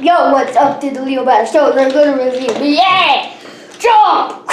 Yo, what's up to the Leo Bad Show? They're good review. Yeah! Jump!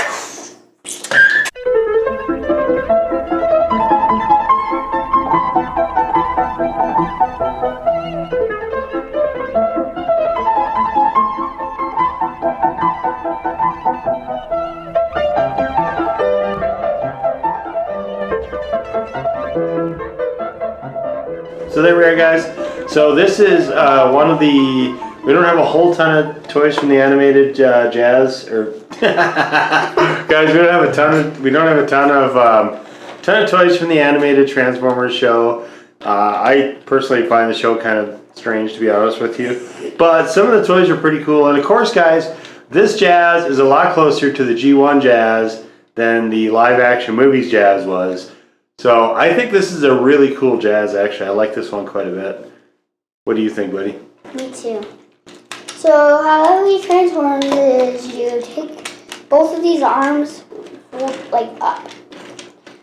So there we are, guys. So this is one of the. We don't have a whole ton of toys from the animated Jazz, or guys. We don't have a ton of toys from the animated Transformers show. I personally find the show kind of strange, to be honest with you, but some of the toys are pretty cool. And of course, guys, this Jazz is a lot closer to the G1 Jazz than the live-action movies Jazz was. So I think this is a really cool Jazz, actually. I like this one quite a bit. What do you think, buddy? Me too. So how he transforms is you take both of these arms like up.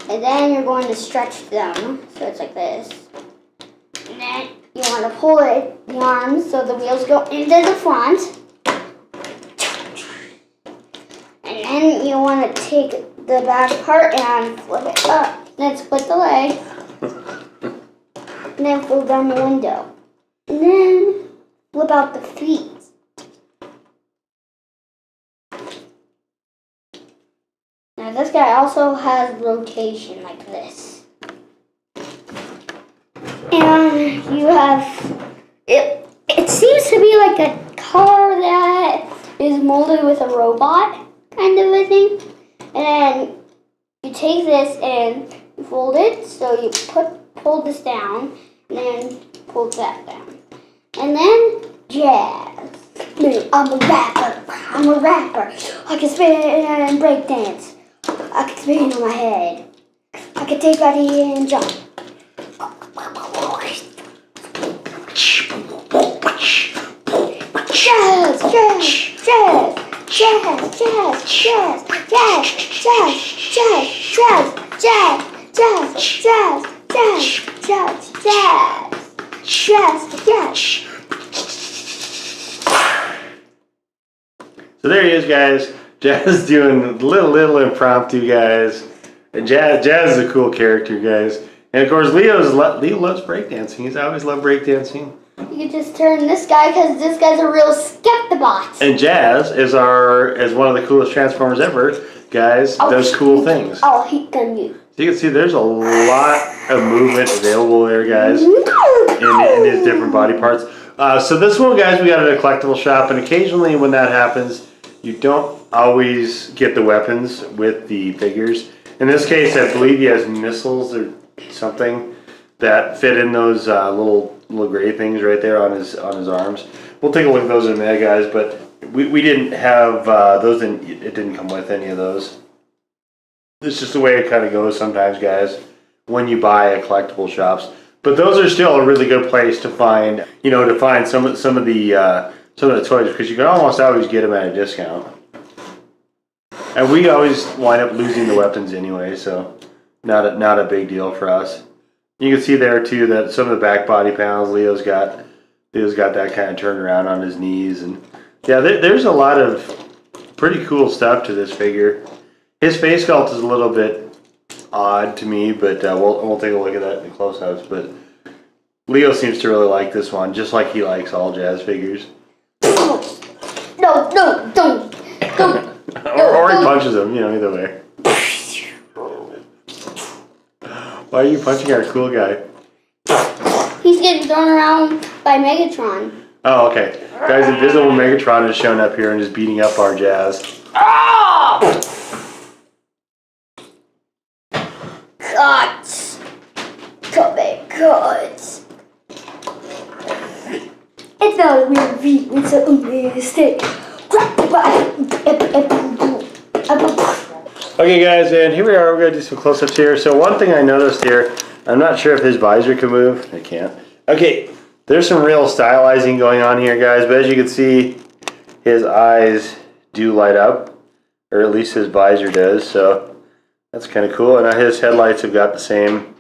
And then you're going to stretch them. So it's like this. And then you want to pull the arms so the wheels go into the front. And then you want to take the back part and flip it up. Then split the leg. And then fold down the window. And then flip out the feet. Now this guy also has rotation like this. And you have, it seems to be like a car that is molded with a robot kind of a thing. And then you take this and you fold it, so you pull this down and then pull that down. And then Jazz. I'm a rapper. I can spin and break dance. I can spin on my head. I can take body and jump. Jazz. So there he is, guys. Jazz doing little impromptu, guys. And Jazz is a cool character, guys. And of course, Leo loves breakdancing. He's always loved breakdancing. You can just turn this guy because this guy's a real skeptibot. And Jazz is one of the coolest Transformers ever, guys. Does cool things. I'll heat gun you. So you can see there's a lot of movement available there, guys, in his different body parts. So this one, guys, we got at a collectible shop, and occasionally when that happens, you don't always get the weapons with the figures. In this case, I believe he has missiles or something that fit in those little gray things right there on his arms. We'll take a look at those in a minute, guys, but we didn't have those. It didn't come with any of those. It's just the way it kind of goes sometimes, guys, when you buy at collectible shops. But those are still a really good place to find, some of the toys, because you can almost always get them at a discount. And we always wind up losing the weapons anyway, so not a big deal for us. You can see there too that some of the back body panels, Leo's got that kind of turned around on his knees, and yeah, there's a lot of pretty cool stuff to this figure. His face sculpt is a little bit odd to me, but we'll take a look at that in close-ups. But Leo seems to really like this one, just like he likes all Jazz figures. No, don't. or he punches him, either way. Why are you punching our cool guy? He's getting thrown around by Megatron. Oh, okay. Guys, Invisible Megatron is showing up here and is beating up our Jazz. Ah! Cuts. Cuts. It's not a real beat, it's a mistake. Okay, guys, and here we are. We're going to do some close-ups here. So one thing I noticed here, I'm not sure if his visor can move. It can't. Okay, there's some real stylizing going on here, guys, but as you can see, his eyes do light up, or at least his visor does, so that's kind of cool. And his headlights have got the same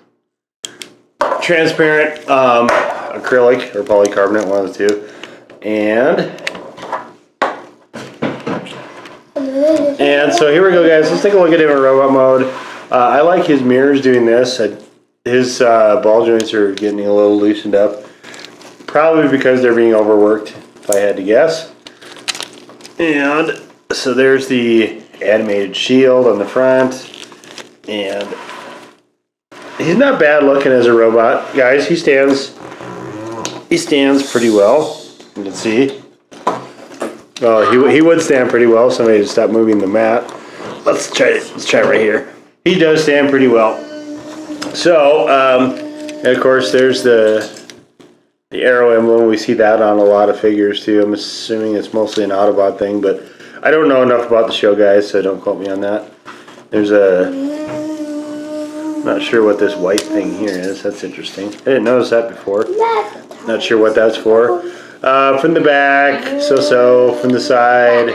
transparent acrylic or polycarbonate, one of the two. And so here we go, guys. Let's take a look at him in robot mode. I like his mirrors doing this. His ball joints are getting a little loosened up. Probably because they're being overworked, if I had to guess. And so there's the animated shield on the front. And he's not bad looking as a robot. Guys, he stands pretty well. You can see. Well, he would stand pretty well if somebody would stop moving the mat. Let's try right here. He does stand pretty well. So, and of course, there's the arrow emblem. We see that on a lot of figures too. I'm assuming it's mostly an Autobot thing, but I don't know enough about the show, guys, so don't quote me on that. There's not sure what this white thing here is. That's interesting. I didn't notice that before. Not sure what that's for. From the back, so from the side.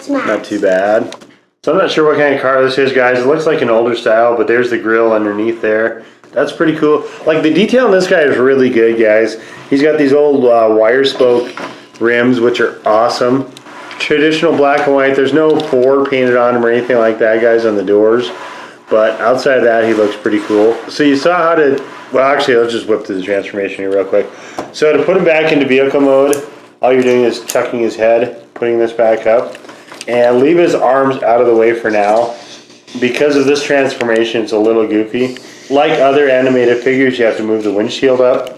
Not too bad. So I'm not sure what kind of car this is, guys. It looks like an older style, but there's the grill underneath there. That's pretty cool. Like, the detail on this guy is really good, guys. He's got these old wire spoke rims, which are awesome. Traditional black and white. There's no 4 painted on him or anything like that, guys, on the doors. But outside of that, he looks pretty cool. So you saw how to... Well, actually, let's just whip through the transformation here real quick. So to put him back into vehicle mode, all you're doing is tucking his head, putting this back up, and leave his arms out of the way for now. Because of this transformation, it's a little goofy. Like other animated figures, you have to move the windshield up.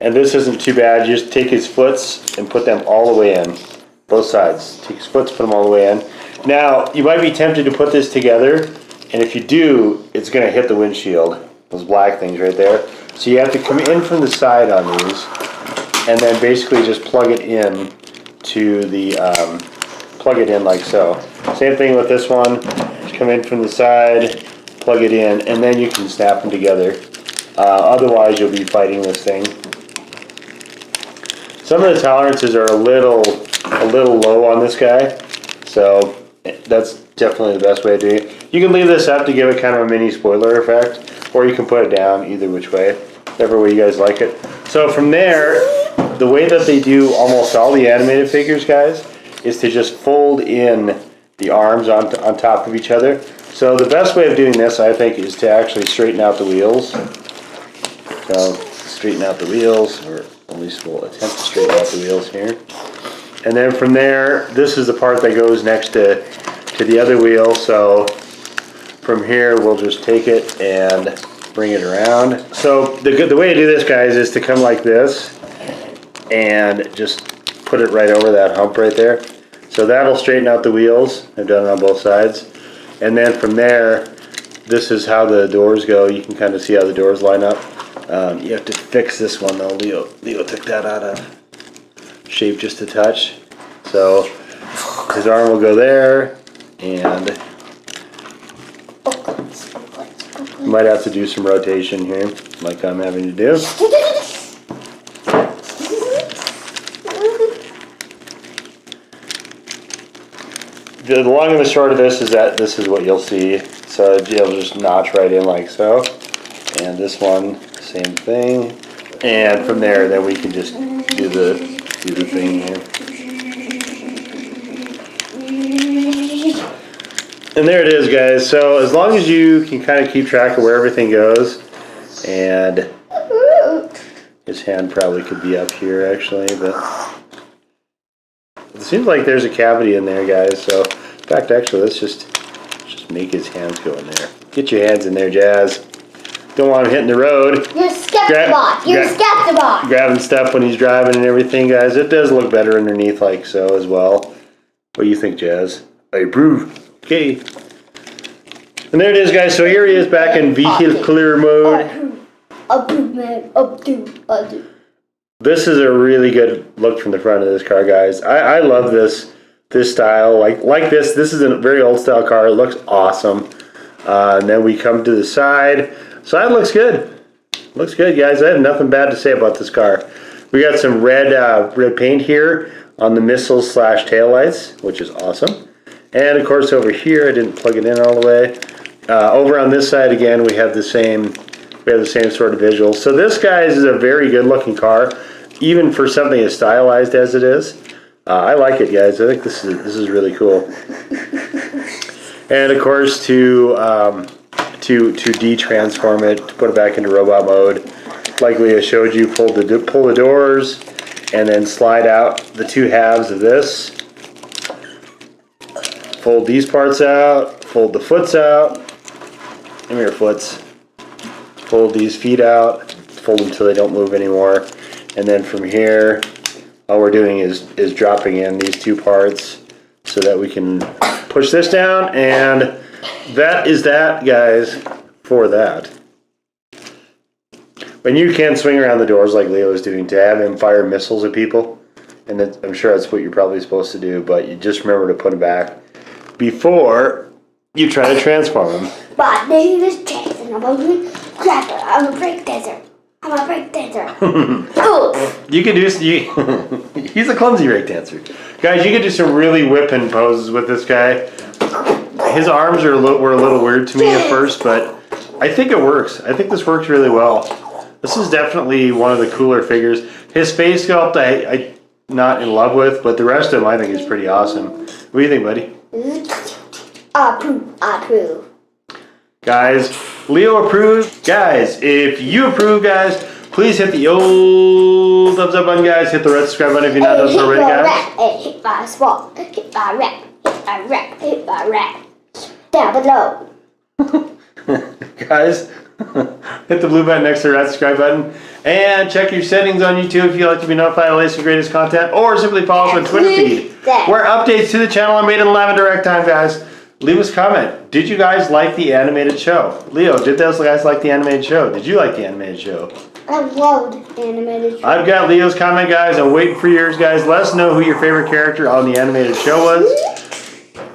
And this isn't too bad. You just take his foots and put them all the way in. Both sides. Take his foots, put them all the way in. Now, you might be tempted to put this together, and if you do, it's going to hit the windshield. Those black things right there. So you have to come in from the side on these, and then basically just plug it in to the, plug it in like so. Same thing with this one. Just come in from the side, plug it in, and then you can snap them together. Otherwise, you'll be fighting this thing. Some of the tolerances are a little low on this guy, so that's definitely the best way to do it. You can leave this up to give it kind of a mini spoiler effect, or you can put it down, either which way, whichever way you guys like it. So from there, the way that they do almost all the animated figures, guys, is to just fold in the arms on top of each other. So the best way of doing this, I think, is to actually straighten out the wheels. So straighten out the wheels, or at least we'll attempt to straighten out the wheels here. And then from there, this is the part that goes next to the other wheel. So from here, we'll just take it and bring it around. So the way to do this, guys, is to come like this and just put it right over that hump right there. So that'll straighten out the wheels. I've done it on both sides. And then from there, this is how the doors go. You can kind of see how the doors line up. You have to fix this one though. Leo took that out of shape just a touch. So his arm will go there, and you might have to do some rotation here, like I'm having to do. The long and the short of this is that this is what you'll see. So it'll just notch right in like so. And this one, same thing. And from there, then we can just do the thing here. And there it is, guys. So as long as you can kind of keep track of where everything goes, and his hand probably could be up here actually, but it seems like there's a cavity in there, guys. So in fact, actually, let's just make his hands go in there. Get your hands in there, Jazz. Don't want him hitting the road. You're Skeptibot. You're Skeptibot. Grabbing stuff when he's driving and everything, guys. It does look better underneath like so as well. What do you think, Jazz? I approve. Okay. And there it is, guys. So here he is back in vehicular mode. This is a really good look from the front of this car, guys. I love this style. Like this. This is a very old style car. It looks awesome. And then we come to the side. Side looks good. Looks good, guys. I have nothing bad to say about this car. We got some red paint here on the missiles / taillights, which is awesome. And of course over here, I didn't plug it in all the way. Over on this side again, we have the same sort of visuals. So this, guys, is a very good looking car. even for something as stylized as it is. I like it, guys. I think this is really cool. And of course, to de-transform it, to put it back into robot mode, like Leah showed you, pull the doors, and then slide out the two halves of this. Fold these parts out. Fold the foots out. Come here, foots. Fold these feet out. Fold them until they don't move anymore. And then from here, all we're doing is dropping in these two parts so that we can push this down, and that is that, guys, for that. When you can swing around the doors like Leo was doing to have him fire missiles at people, and I'm sure that's what you're probably supposed to do, but you just remember to put them back before you try to transform them. My name is Jason. I'm a break dancer. I'm a break dancer. You could do. He's a clumsy break dancer, guys. You could do some really whipping poses with this guy. His arms were a little weird to me at first, but I think it works. I think this works really well. This is definitely one of the cooler figures. His face sculpt, I'm not in love with, but the rest of him I think is pretty awesome. What do you think, buddy? Approve. Guys, Leo approved. Guys, if you approve, guys, please hit the old thumbs up button, guys. Hit the red subscribe button if you're not done so already, guys. Hit my swap. Hit my rap. Hit my rap. Hit my rap. Down below. Guys, hit the blue button next to the red subscribe button. And check your settings on YouTube if you'd like to be notified of the latest and greatest content. Or simply follow us on Twitter feed, where updates to the channel are made in live and direct time, guys. Leave us a comment. Did you guys like the animated show? Leo, did those guys like the animated show? Did you like the animated show? I loved the animated show. I've got Leo's comment, guys. I'm waiting for yours, guys. Let us know who your favorite character on the animated show was.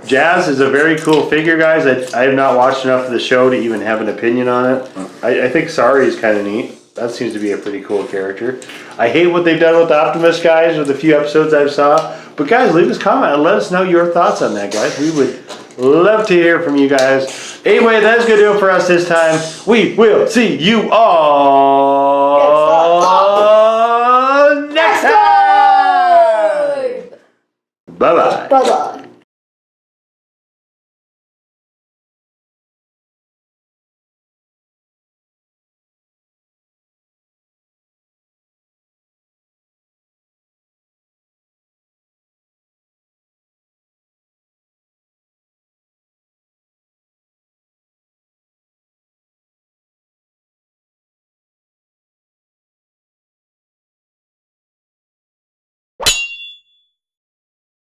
Jazz is a very cool figure, guys. I have not watched enough of the show to even have an opinion on it. I think Sari is kind of neat. That seems to be a pretty cool character. I hate what they've done with the Optimus, guys, with the few episodes I've saw. But, guys, leave us a comment and let us know your thoughts on that, guys. We would love to hear from you guys. Anyway, that's going to do it for us this time. We will see you all next time. Bye-bye. Bye-bye.